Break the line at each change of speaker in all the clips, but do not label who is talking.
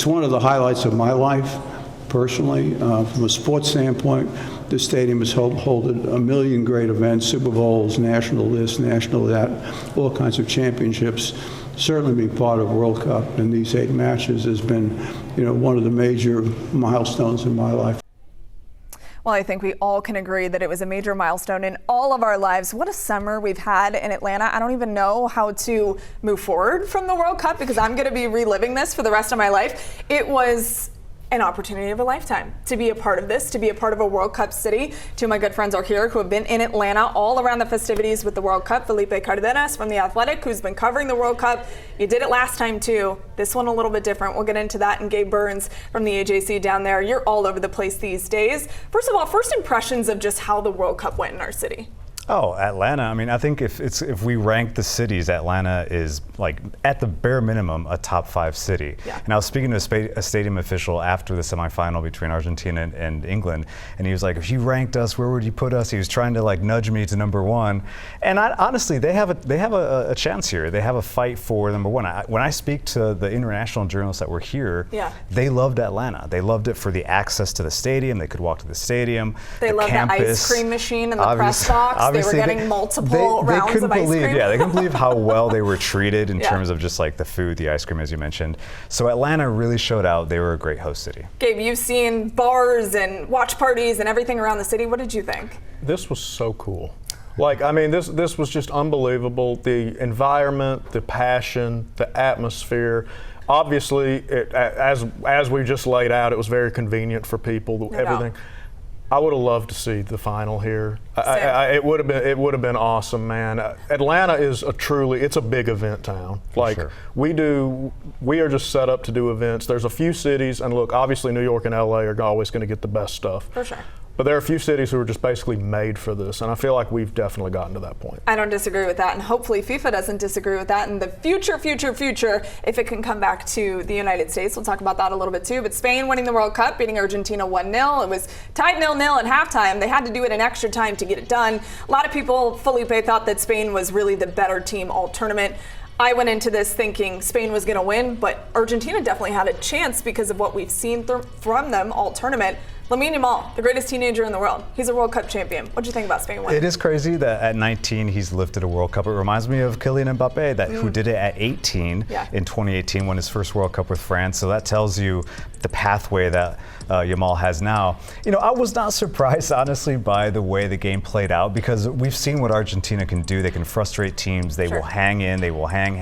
it's one of the highlights of my life, personally. From a sports standpoint, the stadium has hosted a million great events, Super Bowls, national this, national that, all kinds of championships. Certainly being part of World Cup in these 8 matches has been, one of the major milestones in my life.
Well, I think we all can agree that it was a major milestone in all of our lives. What a summer we've had in Atlanta. I don't even know how to move forward from the World Cup because I'm going to be reliving this for the rest of my life. It was an opportunity of a lifetime to be a part of this, to be a part of a World Cup city. 2 of my good friends are here who have been in Atlanta all around the festivities with the World Cup. Felipe Cardenas from The Athletic, who's been covering the World Cup. You did it last time too. This one a little bit different. We'll get into that. And Gabe Burns from the AJC down there. You're all over the place these days. First of all, first impressions of just how the World Cup went in our city.
Oh, Atlanta. I mean, I think if we rank the cities, Atlanta is like at the bare minimum a top 5 city.
Yeah.
And I was speaking to a stadium official after the semifinal between Argentina and England, and he was like, "If you ranked us, where would you put us?" He was trying to like nudge me to number 1. And honestly, they have a chance here. They have a fight for number 1. When I speak to the international journalists that were here, they loved Atlanta. They loved it for the access to the stadium. They could walk to the stadium.
They loved the ice cream machine and the press box. They were getting multiple rounds of ice cream.
Yeah, they couldn't believe how well they were treated in terms of just like the food, the ice cream, as you mentioned. So Atlanta really showed out. They were a great host city.
Gabe, you've seen bars and watch parties and everything around the city. What did you think?
This was so cool. Like, I mean, this was just unbelievable. The environment, the passion, the atmosphere. Obviously, as we just laid out, it was very convenient for people. Everything. I would have loved to see the final here. It would have been awesome, man. Atlanta is it's a big event town. Like we are just set up to do events. There's a few cities, and look, obviously New York and LA are always going to get the best stuff.
For sure.
But there are a few cities who are just basically made for this, and I feel like we've definitely gotten to that point.
I don't disagree with that, and hopefully FIFA doesn't disagree with that in the future, if it can come back to the United States. We'll talk about that a little bit too. But Spain winning the World Cup, beating Argentina 1-0. It was tied 0-0 at halftime. They had to do it in extra time to get it done. A lot of people, Felipe, thought that Spain was really the better team all tournament. I went into this thinking Spain was going to win, but Argentina definitely had a chance because of what we've seen from them all tournament. Lamine Yamal, the greatest teenager in the world. He's a World Cup champion. What do you think about Spain winning?
It is crazy that at 19 he's lifted a World Cup. It reminds me of Kylian Mbappe, who did it at 18 in 2018, won his first World Cup with France. So that tells you the pathway that Yamal has now. I was not surprised, honestly, by the way the game played out because we've seen what Argentina can do. They can frustrate teams. They will hang in. They will hang,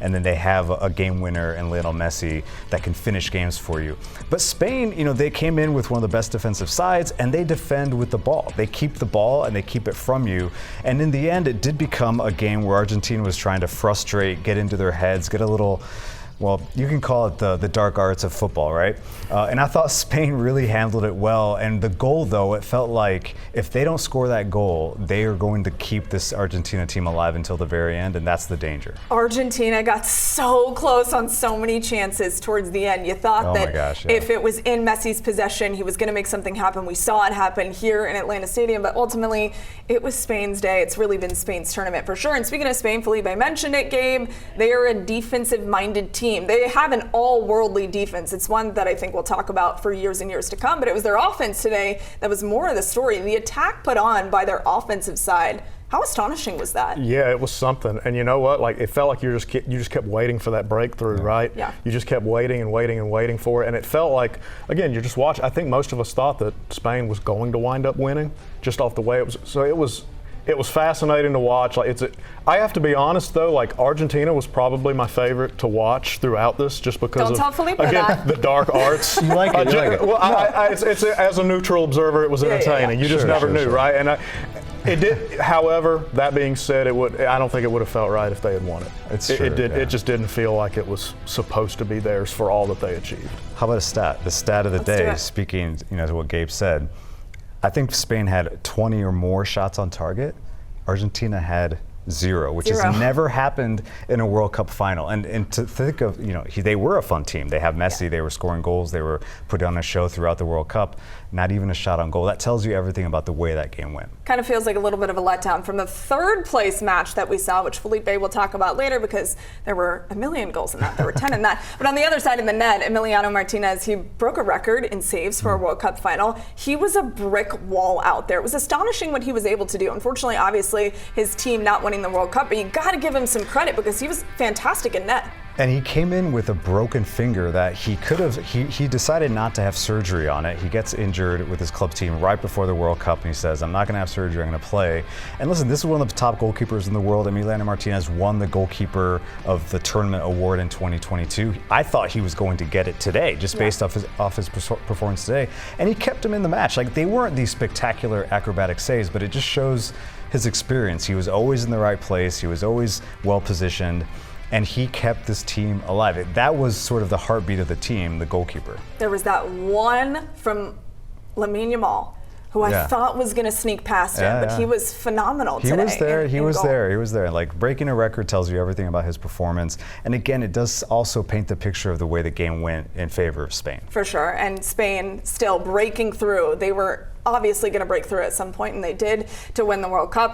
and then they have a game winner in Lionel Messi that can finish games for you. But Spain, they came in with one of the best defensive sides, and they defend with the ball. They keep the ball and they keep it from you. And in the end, it did become a game where Argentina was trying to frustrate, get into their heads, get a little, well, you can call it the dark arts of football, right? And I thought Spain really handled it well. And the goal, though, it felt like if they don't score that goal, they are going to keep this Argentina team alive until the very end, and that's the danger.
Argentina got so close on so many chances towards the end. You thought if it was in Messi's possession, he was going to make something happen. We saw it happen here in Atlanta Stadium, but ultimately, it was Spain's day. It's really been Spain's tournament for sure. And speaking of Spain, Felipe mentioned it, Gabe. They are a defensive-minded team. They have an all-worldly defense. It's one that I think we'll talk about for years and years to come, but it was their offense today that was more of the story. The attack put on by their offensive side. How astonishing was that?
Yeah, it was something. And you know what? Like, it felt like you just kept waiting for that breakthrough, right?
Yeah.
You just kept waiting and waiting and waiting for it. And it felt like, again, you're just watching. I think most of us thought that Spain was going to wind up winning just off the way it was. So it was fascinating to watch. Like I have to be honest though, like Argentina was probably my favorite to watch throughout this, just because the dark arts.
You like it.
Well, it's as a neutral observer, it was entertaining. You just never knew, right? And it did. However, that being said, I don't think it would have felt right if they had won it. It just didn't feel like it was supposed to be theirs for all that they achieved.
How about a stat? The stat of the day, speaking to what Gabe said. I think Spain had 20 or more shots on target. Argentina had 0, which
Zero.
has never happened in a World Cup final. And to think of, they were a fun team. They have Messi, they were scoring goals, they were putting on a show throughout the World Cup. Not even a shot on goal. That tells you everything about the way that game went.
Kind of feels like a little bit of a letdown from the third place match that we saw, which Felipe will talk about later because there were a million goals in that. There were 10 in that. But on the other side of the net, Emiliano Martinez, he broke a record in saves for a World Cup final. He was a brick wall out there. It was astonishing what he was able to do. Unfortunately, obviously, his team not winning the World Cup, but you got to give him some credit because he was fantastic in net.
And he came in with a broken finger that he could have, he decided not to have surgery on it. He gets injured with his club team right before the World Cup and he says, I'm not going to have surgery, I'm going to play. And listen, this is one of the top goalkeepers in the world. Emiliano Martinez won the goalkeeper of the tournament award in 2022. I thought he was going to get it today, just based off his performance today. And he kept him in the match. Like, they weren't these spectacular acrobatic saves, but it just shows his experience. He was always in the right place. He was always well positioned. And he kept this team alive. That was sort of the heartbeat of the team, the goalkeeper.
There was that one from Lamine Yamal, who I thought was going to sneak past him, but he was phenomenal today.
He was there. Like, breaking a record tells you everything about his performance. And again, it does also paint the picture of the way the game went in favor of Spain.
For sure. And Spain still breaking through. They were obviously going to break through at some point, and they did, to win the World Cup.